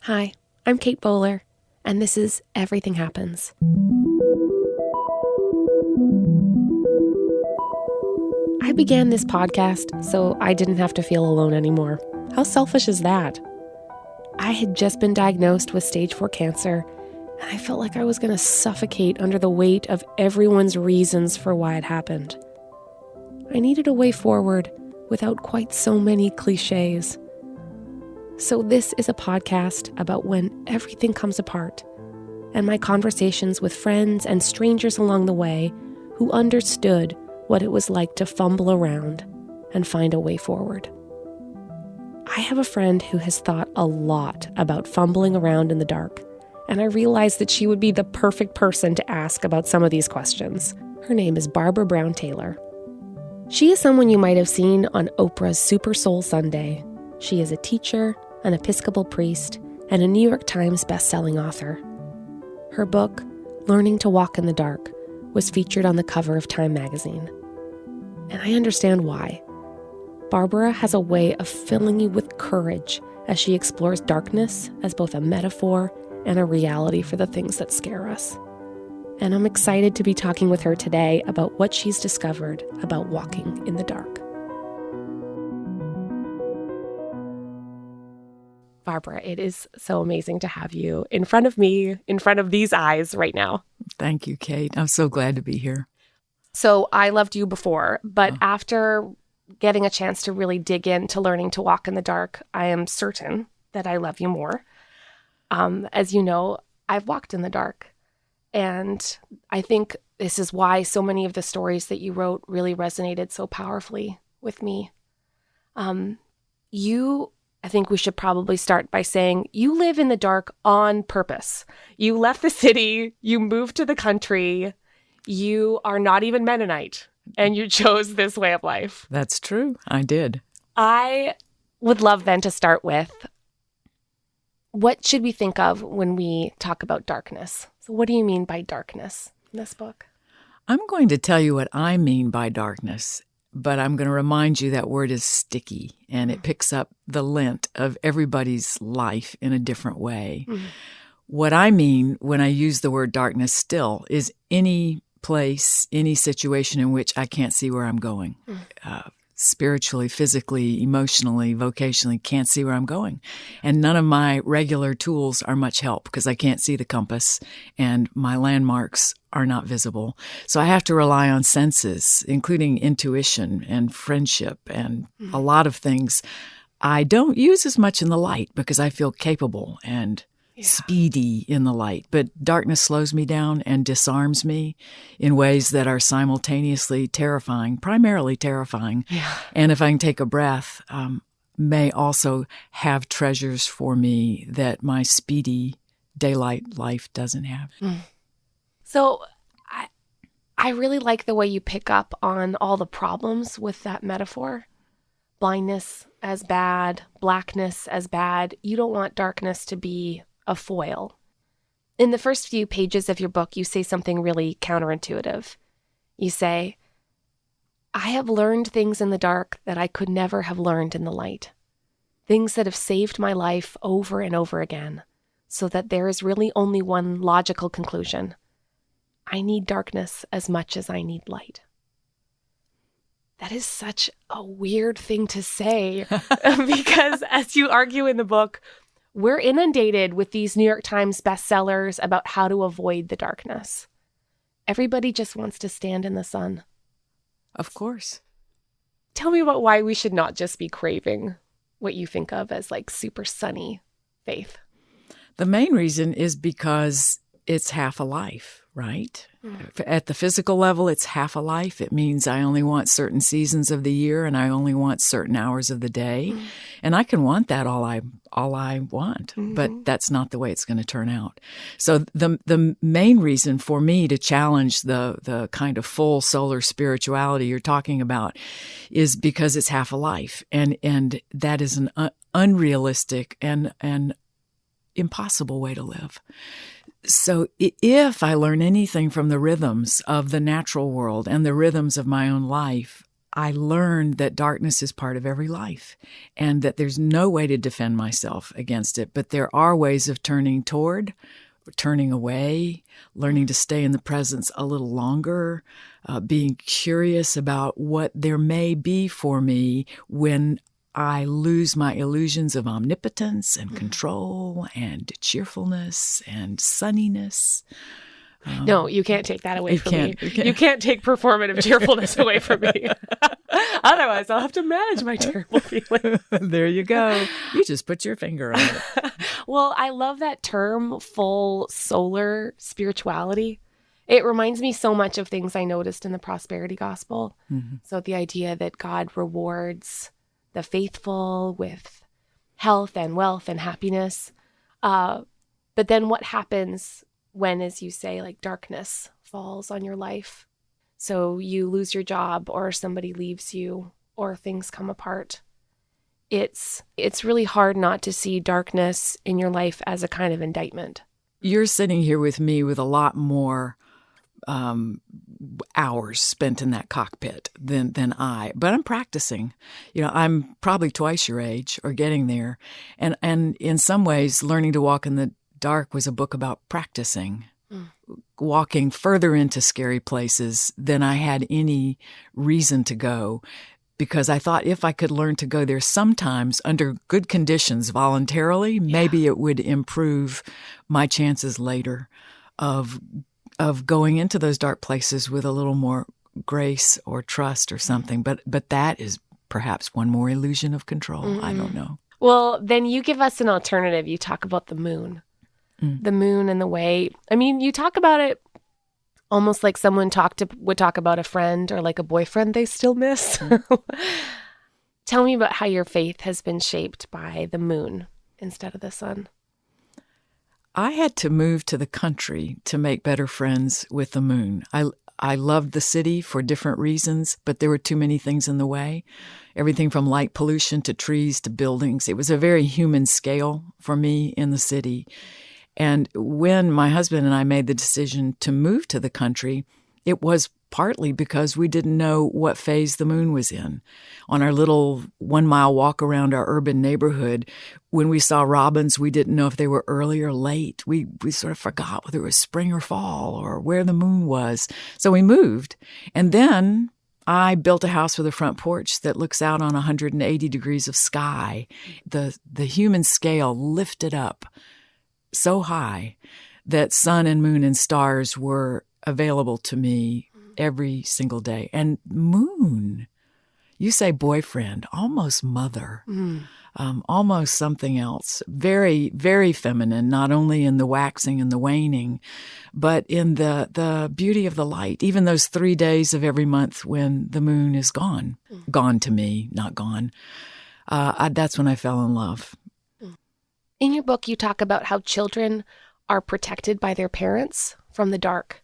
Hi, I'm Kate Bowler, and this is Everything Happens. I began this podcast so I didn't have to feel alone anymore. How selfish is that? I had just been diagnosed with stage 4 cancer, and I felt like I was going to suffocate under the weight of everyone's reasons for why it happened. I needed a way forward without quite so many cliches. So this is a podcast about when everything comes apart, and my conversations with friends and strangers along the way who understood what it was like to fumble around and find a way forward. I have a friend who has thought a lot about fumbling around in the dark, and I realized that she would be the perfect person to ask about some of these questions. Her name is Barbara Brown Taylor. She is someone you might have seen on Oprah's Super Soul Sunday. She is a teacher, an Episcopal priest, and a New York Times best-selling author. Her book, Learning to Walk in the Dark, was featured on the cover of Time magazine. And I understand why. Barbara has a way of filling you with courage as she explores darkness as both a metaphor and a reality for the things that scare us. And I'm excited to be talking with her today about what she's discovered about walking in the dark. Barbara, it is so amazing to have you in front of me, in front of these eyes right now. Thank you, Kate. I'm so glad to be here. So I loved you before, but after getting a chance to really dig into learning to walk in the dark, I am certain that I love you more. As you know, I've walked in the dark, and I think this is why so many of the stories that you wrote really resonated so powerfully with me. I think we should probably start by saying you live in the dark on purpose. You left the city, you moved to the country, you are not even Mennonite, and you chose this way of life. That's true. I did. I would love then to start with, what should we think of when we talk about darkness? So what do you mean by darkness in this book? I'm going to tell you what I mean by darkness, but I'm going to remind you that word is sticky, and it picks up the lint of everybody's life in a different way. Mm-hmm. What I mean when I use the word darkness still is any place, any situation in which I can't see where I'm going. Spiritually, physically, emotionally, vocationally, can't see where I'm going. And none of my regular tools are much help because I can't see the compass and my landmarks are not visible. So I have to rely on senses, including intuition and friendship and a lot of things I don't use as much in the light because I feel capable and speedy in the light. But darkness slows me down and disarms me in ways that are simultaneously terrifying, primarily terrifying. Yeah. And if I can take a breath, may also have treasures for me that my speedy daylight life doesn't have. So I really like the way you pick up on all the problems with that metaphor. Blindness as bad, blackness as bad. You don't want darkness to be a foil. In the first few pages of your book, you say something really counterintuitive. You say, I have learned things in the dark that I could never have learned in the light. Things that have saved my life over and over again, so that there is really only one logical conclusion. I need darkness as much as I need light. That is such a weird thing to say because, as you argue in the book, we're inundated with these New York Times bestsellers about how to avoid the darkness. Everybody just wants to stand in the sun. Of course. Tell me about why we should not just be craving what you think of as like super sunny faith. The main reason is because it's half a life, right? At the physical level, it's half a life. It means I only want certain seasons of the year and I only want certain hours of the day. And I can want that all I want, but that's not the way it's going to turn out. So the main reason for me to challenge the kind of full solar spirituality you're talking about is because it's half a life. And that is an unrealistic and impossible way to live. So if I learn anything from the rhythms of the natural world and the rhythms of my own life, I learned that darkness is part of every life and that there's no way to defend myself against it, but there are ways of turning toward, turning away, learning to stay in the presence a little longer, being curious about what there may be for me when I lose my illusions of omnipotence and control and cheerfulness and sunniness. No, you can't take that away from me. You You can't take performative cheerfulness away from me. Otherwise, I'll have to manage my terrible feelings. There you go. You just put your finger on it. Well, I love that term, full solar spirituality. It reminds me so much of things I noticed in the prosperity gospel. Mm-hmm. So the idea that God rewards the faithful with health and wealth and happiness. But then what happens when, as you say, like darkness falls on your life? So you lose your job or somebody leaves you or things come apart. It's really hard not to see darkness in your life as a kind of indictment. You're sitting here with me with a lot more hours spent in that cockpit than I. But I'm practicing. I'm probably twice your age or getting there. And in some ways, Learning to Walk in the Dark was a book about practicing, walking further into scary places than I had any reason to go. Because I thought if I could learn to go there sometimes under good conditions voluntarily, maybe it would improve my chances later of going into those dark places with a little more grace or trust or something. But that is perhaps one more illusion of control. Mm-hmm. I don't know. Well, then you give us an alternative. You talk about the moon. The moon and the way. I mean, you talk about it almost like someone would talk about a friend or like a boyfriend they still miss. Tell me about how your faith has been shaped by the moon instead of the sun. I had to move to the country to make better friends with the moon. I loved the city for different reasons, but there were too many things in the way. Everything from light pollution to trees to buildings. It was a very human scale for me in the city. And when my husband and I made the decision to move to the country, it was partly because we didn't know what phase the moon was in. On our little 1-mile walk around our urban neighborhood, when we saw robins, we didn't know if they were early or late. We sort of forgot whether it was spring or fall or where the moon was. So we moved. And then I built a house with a front porch that looks out on 180 degrees of sky. The human scale lifted up so high that sun and moon and stars were available to me every single day. And moon, you say boyfriend, almost mother, almost something else. Very, very feminine, not only in the waxing and the waning, but in the beauty of the light. Even those 3 days of every month when the moon is gone, gone to me, not gone. That's when I fell in love. In your book, you talk about how children are protected by their parents from the dark.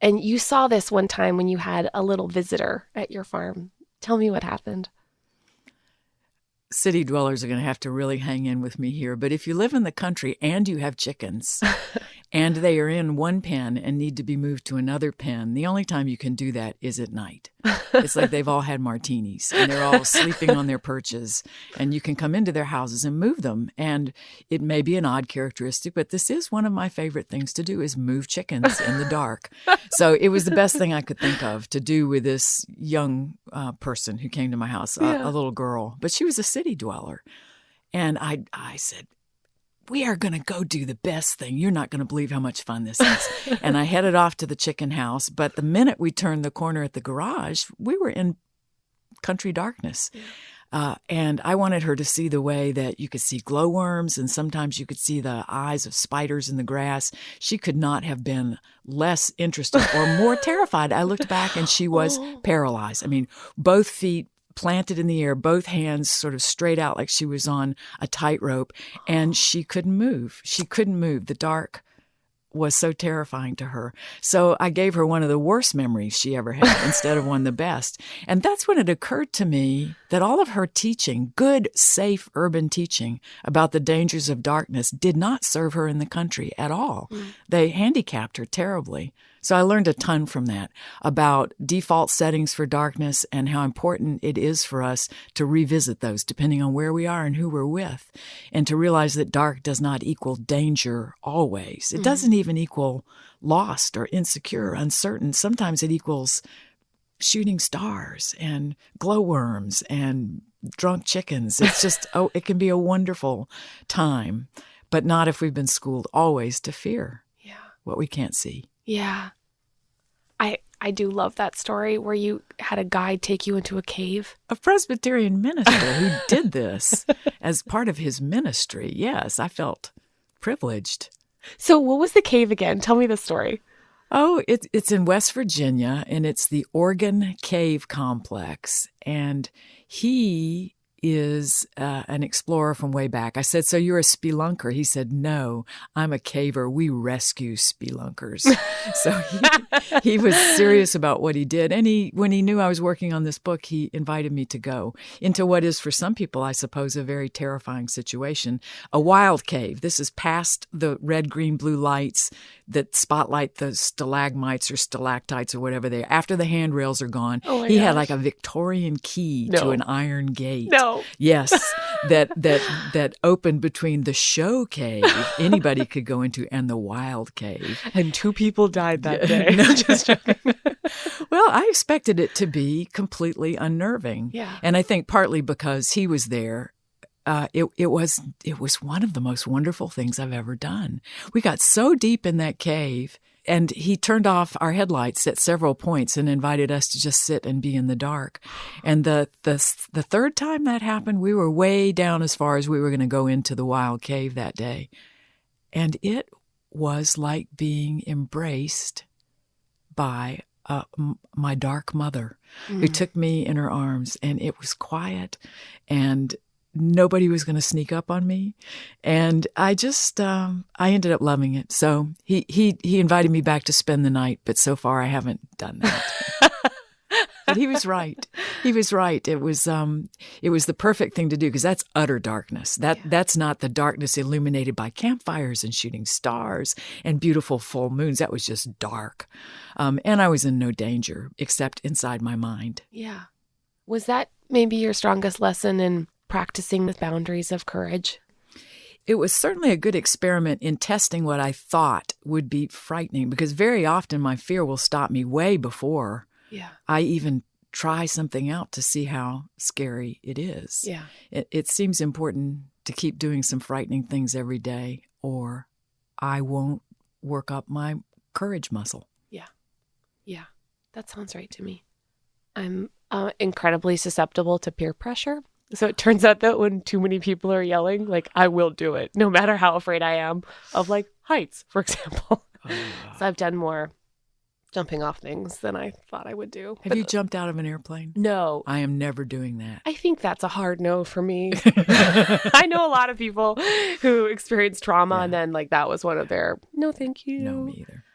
And you saw this one time when you had a little visitor at your farm. Tell me what happened. City dwellers are going to have to really hang in with me here. But if you live in the country and you have chickens and they are in one pen and need to be moved to another pen, the only time you can do that is at night. It's like they've all had martinis and they're all sleeping on their perches, and you can come into their houses and move them. And it may be an odd characteristic, but this is one of my favorite things to do, is move chickens in the dark. So it was the best thing I could think of to do with this young person who came to my house, a little girl, but she was a city dweller. And I said, we are going to go do the best thing. You're not going to believe how much fun this is. And I headed off to the chicken house. But the minute we turned the corner at the garage, we were in country darkness. And I wanted her to see the way that you could see glowworms, and sometimes you could see the eyes of spiders in the grass. She could not have been less interested or more terrified. I looked back and she was paralyzed. I mean, both feet planted in the air, both hands sort of straight out like she was on a tightrope, and she couldn't move. She couldn't move. The dark was so terrifying to her. So I gave her one of the worst memories she ever had instead of one of the best. And that's when it occurred to me that all of her teaching, good, safe urban teaching about the dangers of darkness, did not serve her in the country at all. They handicapped her terribly. So I learned a ton from that about default settings for darkness and how important it is for us to revisit those depending on where we are and who we're with, and to realize that dark does not equal danger always. It doesn't even equal lost or insecure, uncertain. Sometimes it equals shooting stars and glowworms and drunk chickens. It's just, it can be a wonderful time, but not if we've been schooled always to fear what we can't see. Yeah. I do love that story where you had a guide take you into a cave. A Presbyterian minister who did this as part of his ministry. Yes, I felt privileged. So what was the cave again? Tell me the story. Oh, it's in West Virginia, and it's the Oregon Cave Complex. And he is an explorer from way back. I said, so you're a spelunker? He said, no, I'm a caver. We rescue spelunkers. So he was serious about what he did. And when he knew I was working on this book, he invited me to go into what is for some people, I suppose, a very terrifying situation, a wild cave. This is past the red, green, blue lights that spotlight the stalagmites or stalactites or whatever they are. After the handrails are gone, he had like a Victorian key to an iron gate. No. Yes, that opened between the show cave anybody could go into and the wild cave. And 2 people died that day. No, just joking. Well, I expected it to be completely unnerving. Yeah. And I think partly because he was there. It was one of the most wonderful things I've ever done. We got so deep in that cave, and he turned off our headlights at several points and invited us to just sit and be in the dark. And the third time that happened, we were way down as far as we were going to go into the wild cave that day. And it was like being embraced by my dark mother, who took me in her arms, and it was quiet, and nobody was going to sneak up on me. And I just, I ended up loving it. So he invited me back to spend the night, but so far I haven't done that. But he was right. He was right. It was the perfect thing to do, because that's utter darkness. That's not the darkness illuminated by campfires and shooting stars and beautiful full moons. That was just dark. And I was in no danger except inside my mind. Yeah. Was that maybe your strongest lesson in practicing the boundaries of courage? It was certainly a good experiment in testing what I thought would be frightening, because very often my fear will stop me way before I even try something out to see how scary it is. Yeah. It seems important to keep doing some frightening things every day, or I won't work up my courage muscle. Yeah. Yeah. That sounds right to me. I'm incredibly susceptible to peer pressure. So it turns out that when too many people are yelling, like, I will do it, no matter how afraid I am of, like, heights, for example. So I've done more jumping off things than I thought I would do. Have you jumped out of an airplane? No. I am never doing that. I think that's a hard no for me. I know a lot of people who experience trauma and then, like, that was one of their, no, thank you. No, me either.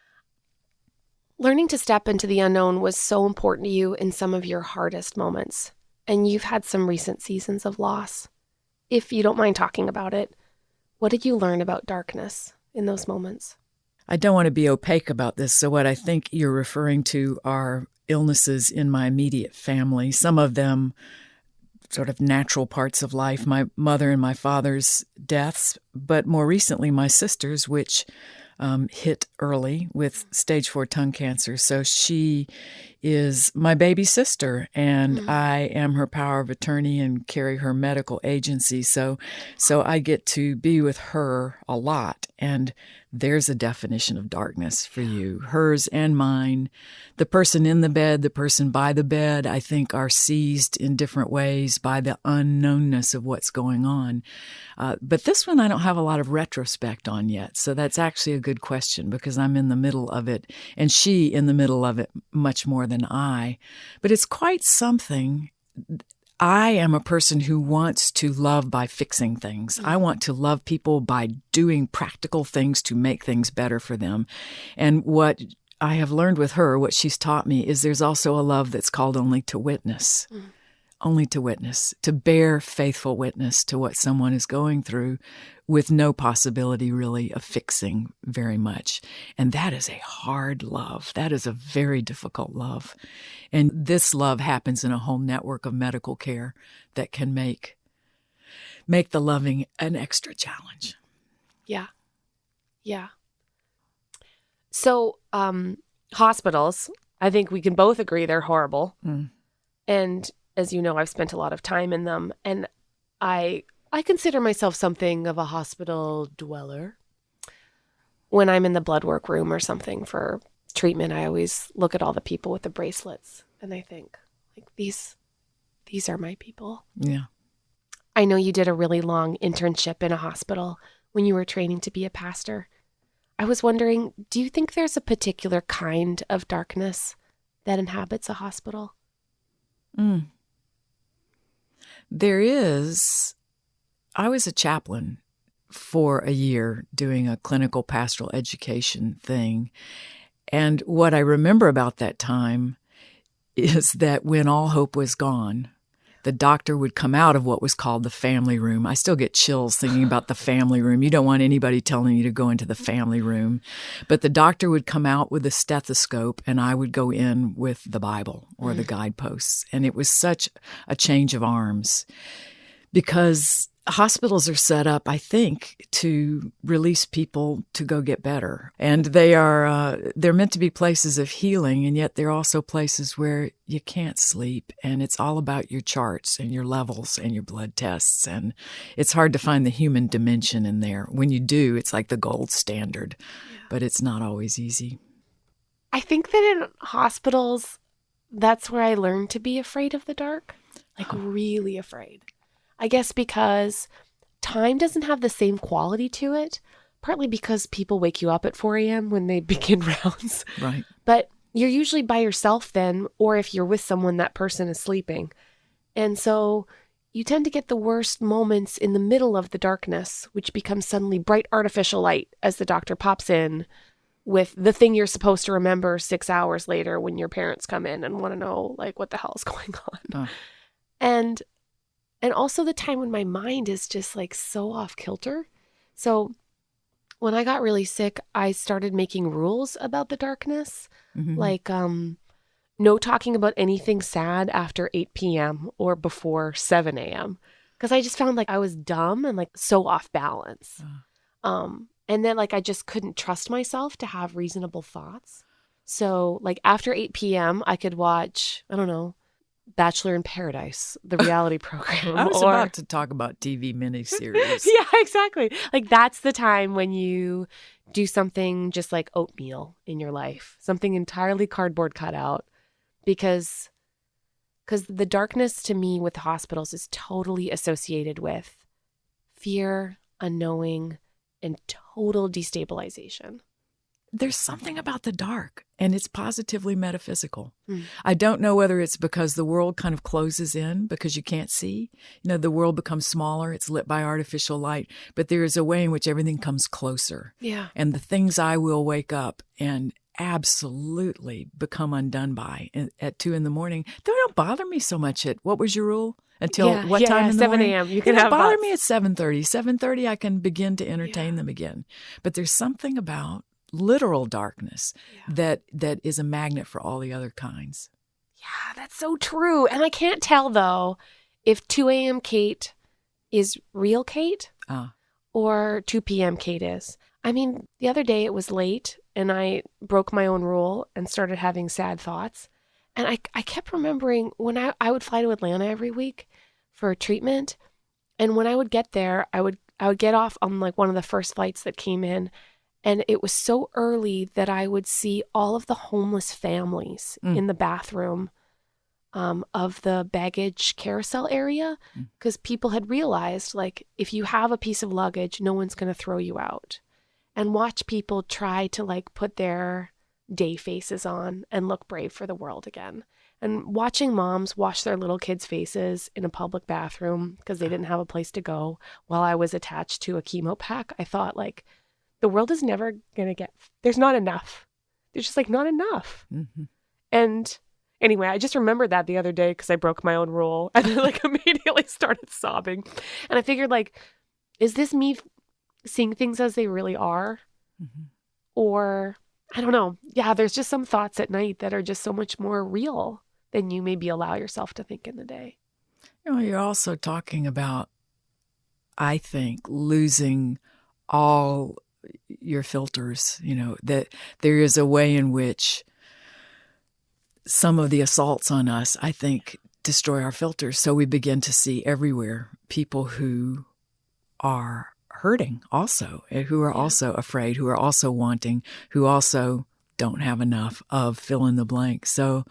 Learning to step into the unknown was so important to you in some of your hardest moments. And you've had some recent seasons of loss. If you don't mind talking about it, what did you learn about darkness in those moments? I don't want to be opaque about this, so what I think you're referring to are illnesses in my immediate family, some of them sort of natural parts of life, my mother and my father's deaths, but more recently my sister's, which hit early with stage 4 tongue cancer. So she is my baby sister, and I am her power of attorney and carry her medical agency. So I get to be with her a lot. And there's a definition of darkness for you, hers and mine. The person in the bed, the person by the bed, I think are seized in different ways by the unknownness of what's going on. But this one I don't have a lot of retrospect on yet. So that's actually a good question, because I'm in the middle of it, and she in the middle of it much more than I. But it's quite something. I am a person who wants to love by fixing things. I want to love people by doing practical things to make things better for them. And what I have learned with her, what she's taught me, is there's also a love that's called only to witness. only to witness, to bear faithful witness to what someone is going through with no possibility really of fixing very much. And that is a hard love. That is a very difficult love. And this love happens in a whole network of medical care that can make the loving an extra challenge. Yeah. Yeah. So, hospitals, I think we can both agree they're horrible. And as you know, I've spent a lot of time in them, and I consider myself something of a hospital dweller. When I'm in the blood work room or something for treatment, I always look at all the people with the bracelets, and I think, like, these are my people. Yeah. I know you did a really long internship in a hospital when you were training to be a pastor. I was wondering, do you think there's a particular kind of darkness that inhabits a hospital? There is. I was a chaplain for a year doing a clinical pastoral education thing. And what I remember about that time is that when all hope was gone, the doctor would come out of what was called the family room. I still get chills thinking about the family room. You don't want anybody telling you to go into the family room. But the doctor would come out with a stethoscope, and I would go in with the Bible or the guideposts. And it was such a change of arms because hospitals are set up, I think, to release people to go get better. And they're meant to be places of healing, and yet they're also places where you can't sleep, and it's all about your charts and your levels and your blood tests, and it's hard to find the human dimension in there. When you do, it's like the gold standard, but it's not always easy. I think that in hospitals, that's where I learned to be afraid of the dark, like really afraid. I guess because time doesn't have the same quality to it, partly because people wake you up at 4 a.m. when they begin rounds. Right. But you're usually by yourself then, or if you're with someone, that person is sleeping. And so you tend to get the worst moments in the middle of the darkness, which becomes suddenly bright artificial light as the doctor pops in with the thing you're supposed to remember 6 hours later when your parents come in and want to know, like, what the hell is going on. And also the time when my mind is just like so off kilter. So when I got really sick, I started making rules about the darkness, like no talking about anything sad after 8 p.m. or before 7 a.m. Because I just found like I was dumb and like so off balance. And then like I just couldn't trust myself to have reasonable thoughts. So like after 8 p.m., I could watch, I don't know, Bachelor in Paradise, the reality program. I was about to talk about TV miniseries. Yeah, exactly. Like that's the time when you do something just like oatmeal in your life, something entirely cardboard cutout, because the darkness to me with hospitals is totally associated with fear, unknowing, and total destabilization. There's something about the dark, and it's positively metaphysical. I don't know whether it's because the world kind of closes in because you can't see. You know, the world becomes smaller. It's lit by artificial light, but there is a way in which everything comes closer. Yeah. And the things I will wake up and absolutely become undone by at 2 a.m, they don't bother me so much at, what was your rule? Until what time in the 7 morning? a.m. You It can don't have bother thoughts. me at 7:30. 7:30, I can begin to entertain them again. But there's something about literal darkness that is a magnet for all the other kinds. Yeah, that's so true. And I can't tell, though, if 2 a.m. Kate is real Kate or 2 p.m. Kate is. I mean, the other day it was late and I broke my own rule and started having sad thoughts. And I kept remembering when I would fly to Atlanta every week for treatment. And when I would get there, I would get off on like one of the first flights that came in. And it was so early that I would see all of the homeless families in the bathroom of the baggage carousel area, because people had realized, like, if you have a piece of luggage, no one's going to throw you out. And watch people try to, like, put their day faces on and look brave for the world again. And watching moms wash their little kids' faces in a public bathroom because they didn't have a place to go while I was attached to a chemo pack, I thought, like, the world is never going to there's not enough. There's just like not enough. And Anyway, I just remembered that the other day because I broke my own rule and then like immediately started sobbing. And I figured like, is this me seeing things as they really are? Mm-hmm. Or I don't know. Yeah, there's just some thoughts at night that are just so much more real than you maybe allow yourself to think in the day. You're also talking about, I think, losing all your filters, that there is a way in which some of the assaults on us, I think, destroy our filters. So we begin to see everywhere people who are hurting also, who are also afraid, who are also wanting, who also don't have enough of fill in the blank. So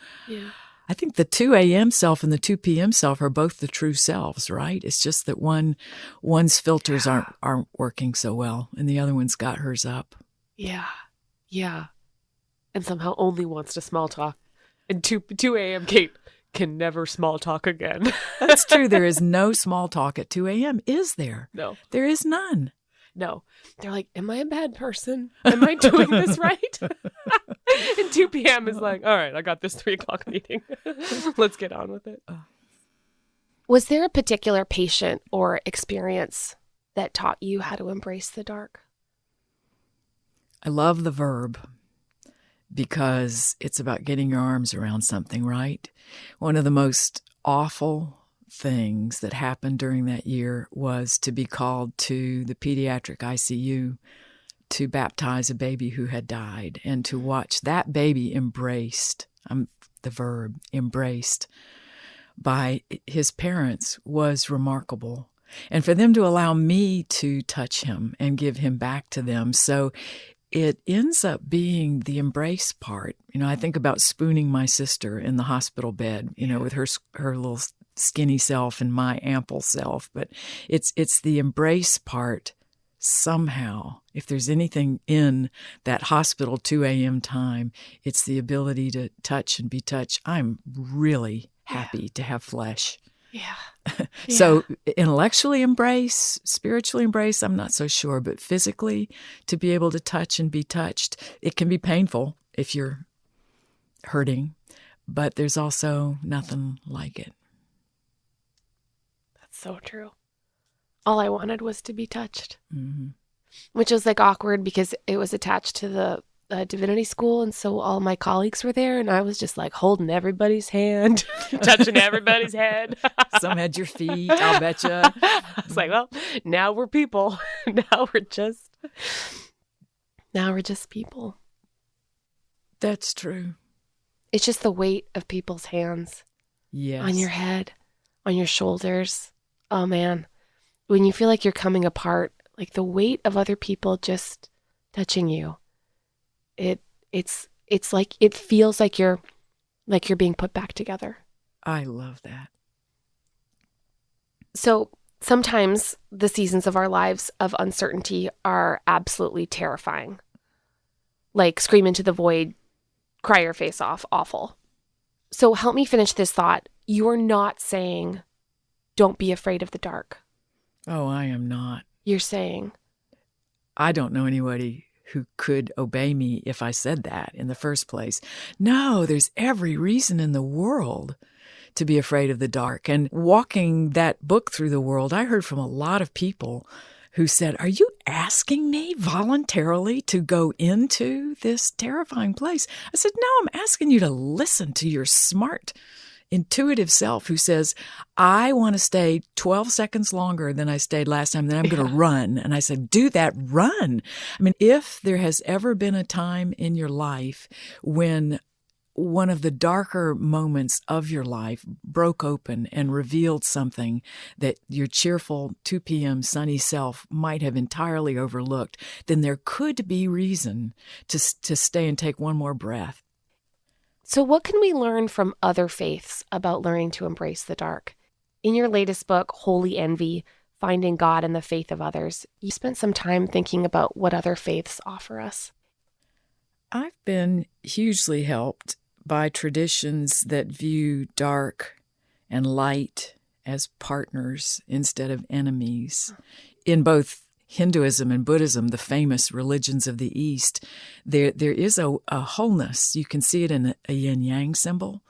I think the 2 a.m. self and the 2 p.m. self are both the true selves, right? It's just that one's filters aren't working so well, and the other one's got hers up. Yeah. Yeah. And somehow only wants to small talk. And 2 a.m. Kate can never small talk again. That's true. There is no small talk at 2 a.m., is there? No. There is none. No. They're like, am I a bad person? Am I doing this right? And 2 p.m. is like, all right, I got this 3 o'clock meeting. Let's get on with it. Was there a particular patient or experience that taught you how to embrace the dark? I love the verb because it's about getting your arms around something, right? One of the most awful things that happened during that year was to be called to the pediatric ICU to baptize a baby who had died and to watch that baby embraced, the verb, embraced by his parents was remarkable. And for them to allow me to touch him and give him back to them. So it ends up being the embrace part. I think about spooning my sister in the hospital bed, with her little skinny self and my ample self. But it's the embrace part somehow. If there's anything in that hospital 2 a.m. time, it's the ability to touch and be touched. I'm really happy to have flesh. Yeah. So intellectually embrace, spiritually embrace, I'm not so sure, but physically to be able to touch and be touched, it can be painful if you're hurting, but there's also nothing like it. That's so true. All I wanted was to be touched, Mm-hmm. which was like awkward because it was attached to the divinity school. And so all my colleagues were there and I was just like holding everybody's hand, touching everybody's head. Some had your feet, I'll bet you. I was like, well, now we're people. Now we're just people. That's true. It's just the weight of people's hands on your head, on your shoulders. Oh man. When you feel like you're coming apart, like the weight of other people just touching you. It's like it feels like you're being put back together. I love that. So sometimes the seasons of our lives of uncertainty are absolutely terrifying. Like scream into the void, cry your face off, awful. So help me finish this thought. You're not saying don't be afraid of the dark. Oh, I am not. You're saying I don't know anybody who could obey me if I said that in the first place. No, there's every reason in the world to be afraid of the dark. And walking that book through the world, I heard from a lot of people who said, are you asking me voluntarily to go into this terrifying place? I said, no, I'm asking you to listen to your smart, intuitive self who says, I want to stay 12 seconds longer than I stayed last time, then I'm going to run. And I said, do that, run. I mean, if there has ever been a time in your life when one of the darker moments of your life broke open and revealed something that your cheerful 2 p.m. sunny self might have entirely overlooked, then there could be reason to stay and take one more breath. So what can we learn from other faiths about learning to embrace the dark? In your latest book, Holy Envy, Finding God in the Faith of Others, you spent some time thinking about what other faiths offer us. I've been hugely helped by traditions that view dark and light as partners instead of enemies. In both Hinduism and Buddhism, the famous religions of the East, there is a wholeness. You can see it in a yin-yang symbol,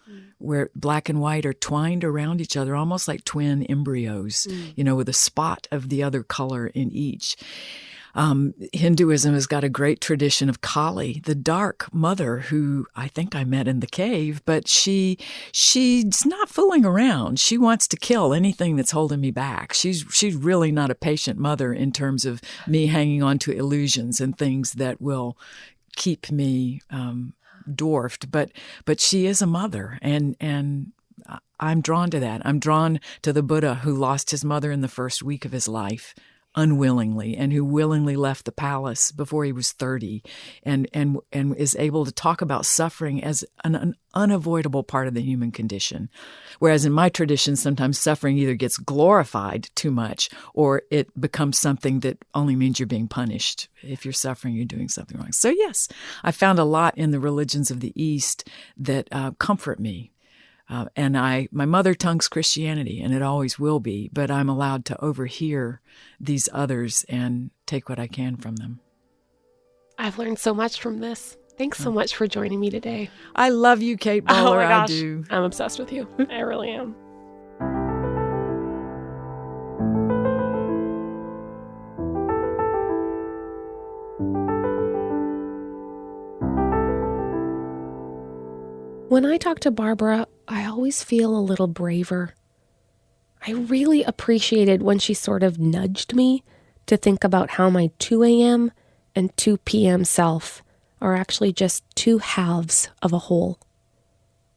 where black and white are twined around each other, almost like twin embryos, with a spot of the other color in each. Hinduism has got a great tradition of Kali, the dark mother who I think I met in the cave, but she's not fooling around. She wants to kill anything that's holding me back. She's really not a patient mother in terms of me hanging on to illusions and things that will keep me dwarfed. But she is a mother, and I'm drawn to that. I'm drawn to the Buddha who lost his mother in the first week of his life, unwillingly, and who willingly left the palace before he was 30, and is able to talk about suffering as an unavoidable part of the human condition. Whereas in my tradition, sometimes suffering either gets glorified too much or it becomes something that only means you're being punished. If you're suffering, you're doing something wrong. So yes, I found a lot in the religions of the East that comfort me. And my mother tongue's Christianity, and it always will be, but I'm allowed to overhear these others and take what I can from them. I've learned so much from this. Thanks so much for joining me today. I love you, Kate Bowler. Oh my gosh. I do. I'm obsessed with you. I really am. When I talk to Barbara, I always feel a little braver. I really appreciated when she sort of nudged me to think about how my 2 a.m. and 2 p.m. self are actually just two halves of a whole,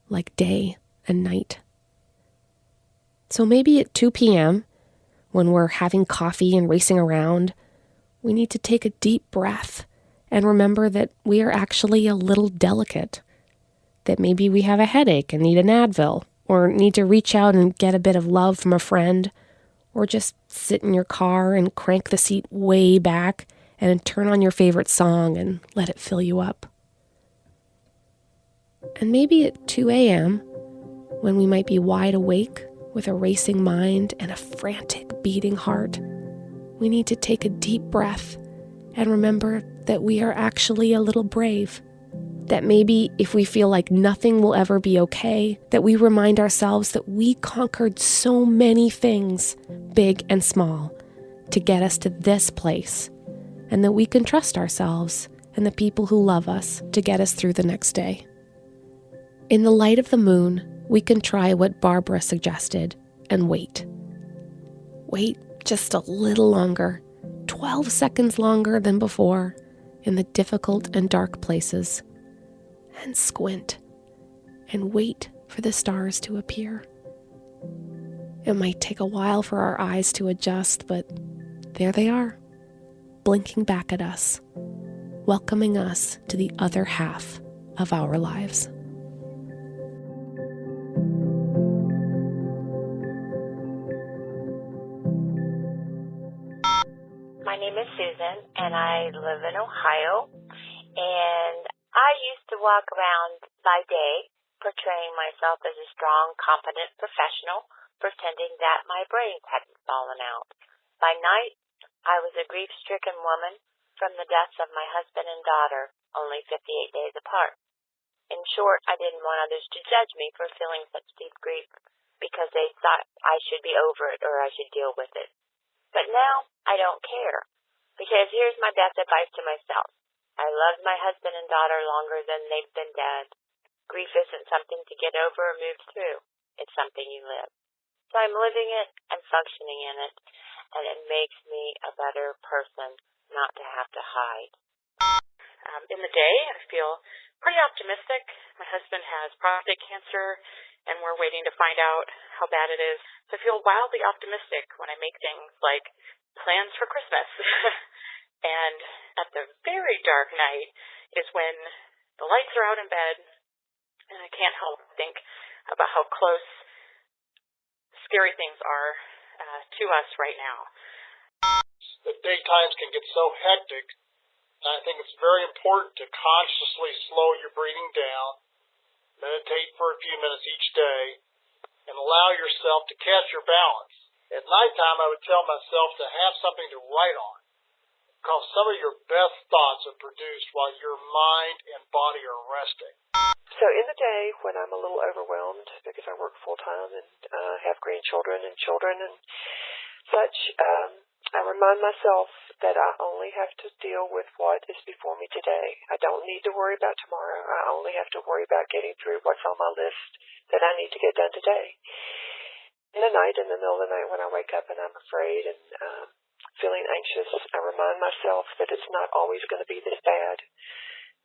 like day and night. So maybe at 2 p.m., when we're having coffee and racing around, we need to take a deep breath and remember that we are actually a little delicate. That maybe we have a headache and need an Advil, or need to reach out and get a bit of love from a friend, or just sit in your car and crank the seat way back and turn on your favorite song and let it fill you up. And maybe at 2 a.m., when we might be wide awake with a racing mind and a frantic beating heart, we need to take a deep breath and remember that we are actually a little brave. That maybe if we feel like nothing will ever be okay, that we remind ourselves that we conquered so many things, big and small, to get us to this place, and that we can trust ourselves and the people who love us to get us through the next day. In the light of the moon, we can try what Barbara suggested and wait. Wait just a little longer, 12 seconds longer than before, in the difficult and dark places. And squint, and wait for the stars to appear. It might take a while for our eyes to adjust, but there they are, blinking back at us, welcoming us to the other half of our lives. My name is Susan, and I live in Ohio, and I used to walk around by day, portraying myself as a strong, competent professional, pretending that my brains hadn't fallen out. By night, I was a grief-stricken woman from the deaths of my husband and daughter, only 58 days apart. In short, I didn't want others to judge me for feeling such deep grief because they thought I should be over it or I should deal with it. But now, I don't care, because here's my best advice to myself. I loved my husband and daughter longer than they've been dead. Grief isn't something to get over or move through. It's something you live. So I'm living it and functioning in it, and it makes me a better person not to have to hide. In the day, I feel pretty optimistic. My husband has prostate cancer, and we're waiting to find out how bad it is. So I feel wildly optimistic when I make things like plans for Christmas. And at the very dark night is when the lights are out in bed, and I can't help but think about how close scary things are to us right now. The daytimes can get so hectic, and I think it's very important to consciously slow your breathing down, meditate for a few minutes each day, and allow yourself to catch your balance. At nighttime, I would tell myself to have something to write on, because some of your best thoughts are produced while your mind and body are resting. So in the day when I'm a little overwhelmed because I work full-time and have grandchildren and children and such, I remind myself that I only have to deal with what is before me today. I don't need to worry about tomorrow. I only have to worry about getting through what's on my list that I need to get done today. In the middle of the night when I wake up and I'm afraid and feeling anxious, I remind myself that it's not always going to be this bad,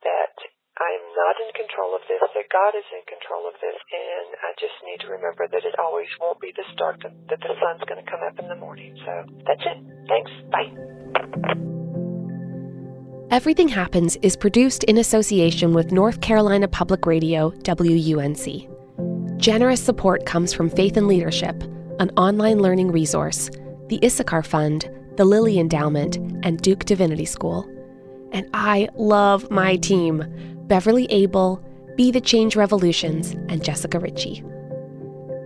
that I'm not in control of this, that God is in control of this, and I just need to remember that it always won't be this dark, that the sun's going to come up in the morning. So that's it. Thanks. Bye. Everything Happens is produced in association with North Carolina Public Radio, WUNC. Generous support comes from Faith and Leadership, an online learning resource, the Issachar Fund, the Lilly Endowment, and Duke Divinity School. And I love my team, Beverly Abel, Be the Change Revolutions, and Jessica Ritchie.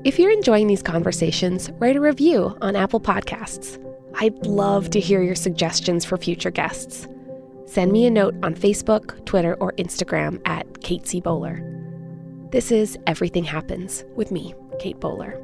If you're enjoying these conversations, write a review on Apple Podcasts. I'd love to hear your suggestions for future guests. Send me a note on Facebook, Twitter, or Instagram at Kate C. Bowler. This is Everything Happens with me, Kate Bowler.